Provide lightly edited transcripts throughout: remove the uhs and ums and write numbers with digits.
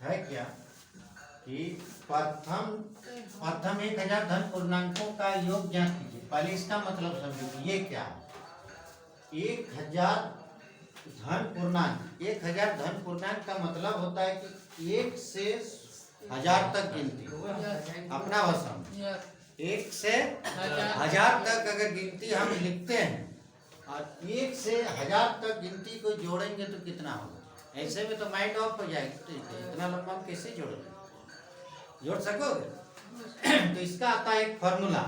है क्या कि प्रथम 1000 धन पूर्णांकों का योग ज्ञात कीजिए। पहले इसका मतलब समझिए ये क्या है। 1000 धन पूर्णांक, 1000 धन पूर्णांक का मतलब होता है कि 1 से 1000 तक गिनती। अपना भाषा 1 से 1000 तक अगर गिनती हम लिखते हैं और 1 से 1000 तक गिनती को जोड़ेंगे तो कितना होगा। ऐसे में तो माइंड ऑफ हो जाएगा, तो इतना लंबा हम कैसे जोड़ेंगे, जोड़ सकोगे? तो इसका आता है एक फॉर्मूला,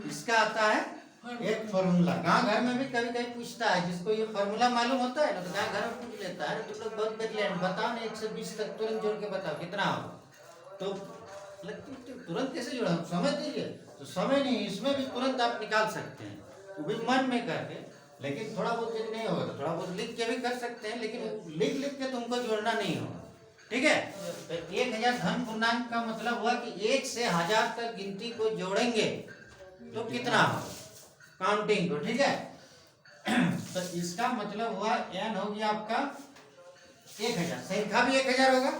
इसका आता है एक फॉर्मूला। गाँव घर में भी कभी कभी पूछता है, जिसको ये फॉर्मूला मालूम होता है ना तो गाँव घर में पूछ लेता है, तुम लोग बहुत ब्रिलियंट, बताओ ना 1 से 20 तक तुरंत जोड़ के बताओ कितना होगा। तो तुरंत कैसे जोड़ा, समझ दीजिए। तो समय नहीं, इसमें भी तुरंत आप निकाल सकते हैं, वो भी मन में करके। लेकिन थोड़ा बहुत यदि नहीं होगा तो थोड़ा बहुत लिख के भी कर सकते हैं, लेकिन लिख के तुमको जोड़ना नहीं होगा, ठीक है। तो 1000 धन पूर्णांक का मतलब हुआ कि 1 से 1000 तक गिनती को जोड़ेंगे तो कितना होगा, काउंटिंग को, ठीक है। तो इसका मतलब हुआ n हो गया आपका 1000, संख्या भी 1000 होगा,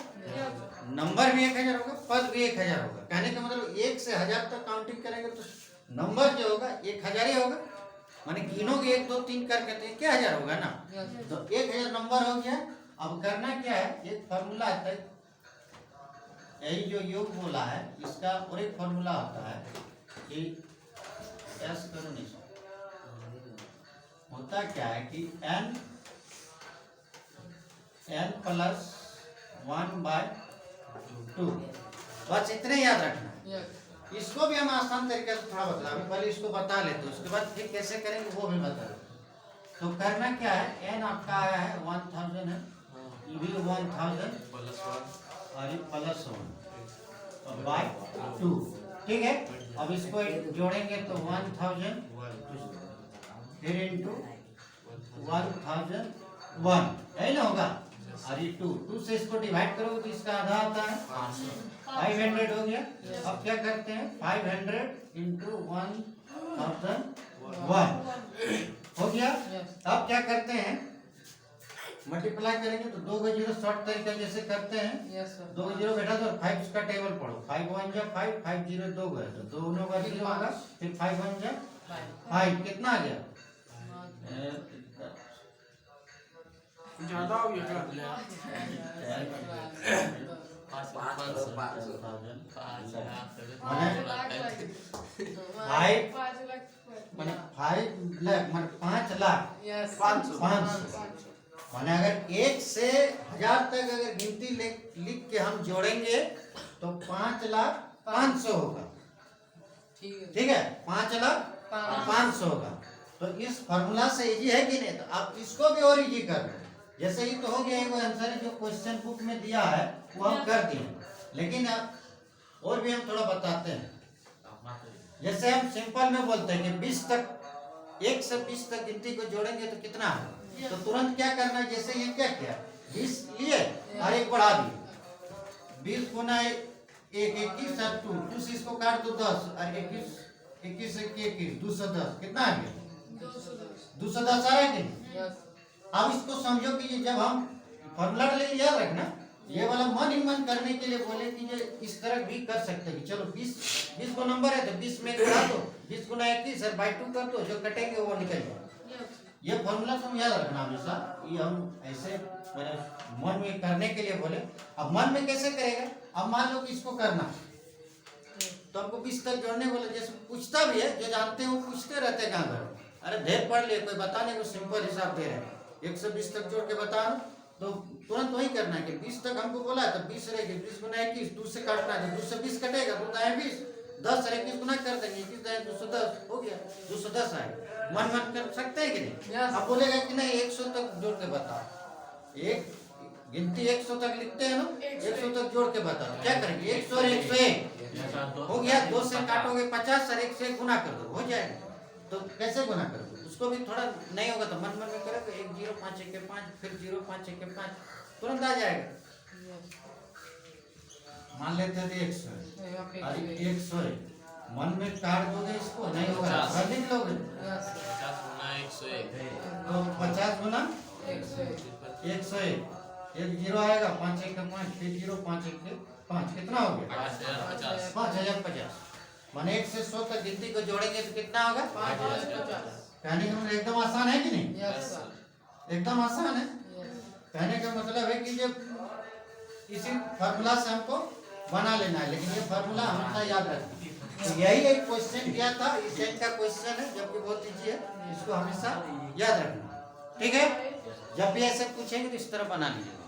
नंबर भी 1000 होगा, पद भी 1000 होगा। कहने का मतलब 1 से 1000 तक काउंटिंग करेंगे तो नंबर जो होगा 1000 ही होगा। माने गिनोगे 1 2 3 करके तो क्या 1000 होगा ना। तो 1000 नंबर हो गया। अब करना क्या है, एक फॉर्मूला आता है, यही जो योग बोला है इसका और एक फॉर्मूला होता है कि एस करो नहीं होता क्या है कि n प्लस 1/2, बस इतने याद रखना है। इसको भी हम आसान तरीके से थोड़ा बता, पहले इसको बता लेते हैं, उसके बाद फिर कैसे करेंगे वो भी बता देते। तो करना क्या है, n आपका आया है 1000 है, ये भी 1000 और ये +1/2, ठीक है। अब इसको जोड़ेंगे तो 1000 फिर इंटू 1001, यही ना होगा। और ये 2 से इसको डिवाइड करोगे तो इसका आधा आता है 500 हो गया। अब क्या करते हैं, 500 इंटू 1001 हो गया। अब क्या करते हैं, मल्टीप्लाई करेंगे तो 2 का 0 शॉर्ट तरीके जैसे करते हैं। 2 का 0 बैठा तो 5 उसका टेबल पढ़ो, 5 1 जा 5, 5 0 2 गए तो दोनों का 0 होगा, फिर 5 1 जा 5, कितना आ गया, ज्यादा हो गया। मैंने 5 लाख मैंने 5 लाख 500। माने अगर 1 से 1000 तक अगर गिनती लिख के हम जोड़ेंगे तो 5,05,000 होगा, ठीक है, 5,05,000 होगा। तो इस फॉर्मूला से इजी है कि नहीं, तो आप इसको भी और इजी कर लो। जैसे ही तो हो गया, वो आंसर जो क्वेश्चन बुक में दिया है वो हम कर दिए, लेकिन और भी हम थोड़ा बताते हैं। जैसे हम सिंपल में बोलते हैं कि 20 तक 1 से 20 तक गिनती को जोड़ेंगे तो कितना है, तो तुरंत क्या करना है, जैसे ये क्या किया, 20 लिए और 1 बढ़ा दिए, 20 गुना 1 21 और 2 से इसको काट दो 10 और 21 से 21 210, कितना आ गया, 210 आ रहा है कि। अब इसको समझो कि ये जब हम फॉर्मूला याद रखना, ये वाला मन ही मन करने के लिए बोले कि ये इस तरह भी कर सकते हैं। चलो 20 को नंबर है तो 20 में बढ़ा दो, 20 गुना 21 और बाई 2 कर दो, जो कटेंगे वो निकल जाए। ये फॉर्मूला तुम याद रखना हमेशा, ये हम ऐसे मेरे मन में करने के लिए बोले। अब मन में कैसे करेगा, अब मान लो कि इसको करना तो हमको 20 तक जोड़ने बोले, जैसे पूछता भी है, जो जानते हैं वो पूछते रहते हैं घर, अरे ढेर पढ़ लिए कोई बताने को सिंपल हिसाब दे रहे हैं, 1 से 20 तक जोड़ के बता, तो तुरंत वही करना है कि 20 तक हमको बोला है तो 20 रहेगी, 20 गुना 21, 2 से काटना है, 2 से 20 कटेगा, 2 दाएं 20, 10 से 21 गुना कर देंगे, 21 दाएं 210 हो गया, 210 आए। मन कर सकते हैं कि नहीं। अब बोलेगा कि नहीं 100 तक जोड़ के बताओ, एक गिनती 100 तक लिखते हैं ना, 100 तक जोड़ के बताओ, क्या करेंगे, 100 और 101 हो गया, 2 से काटोगे 50 और 1 से गुना कर दो, हो जाएगा। तो कैसे गुना कर दो, उसको भी थोड़ा नहीं होगा तो मन में करो तो 1 0 5 1 5, फिर 0 5 1 5, तुरंत आ जाएगा। मान लेते थे 100 और 100 मन में काट दोगे, इसको नहीं होगा, लिख लोगे 50 गुना 101 तो 50 गुना 101 एक जीरो आएगा, 5 एक का 5, फिर जीरो, 5 एक के 5, कितना हो गया? 5050। माने 1 से 100 तक गिनती को जोड़ेंगे तो कितना होगा? 5050। कहने का मतलब एकदम आसान है कि नहीं? Yes sir. एकदम आसान है। कहने का मतलब है कि जब इसी फार्मूला से हमको बना लेना है, लेकिन ये फार्मूला हमेशा याद रखना। तो यही एक क्वेश्चन किया था, इस टाइप का क्वेश्चन है, जब भी बहुत इजी है, इसको हमेशा याद रखना। ठीक है, जब भी ऐसे पूछेंगे तो इस तरह बना लीजिए।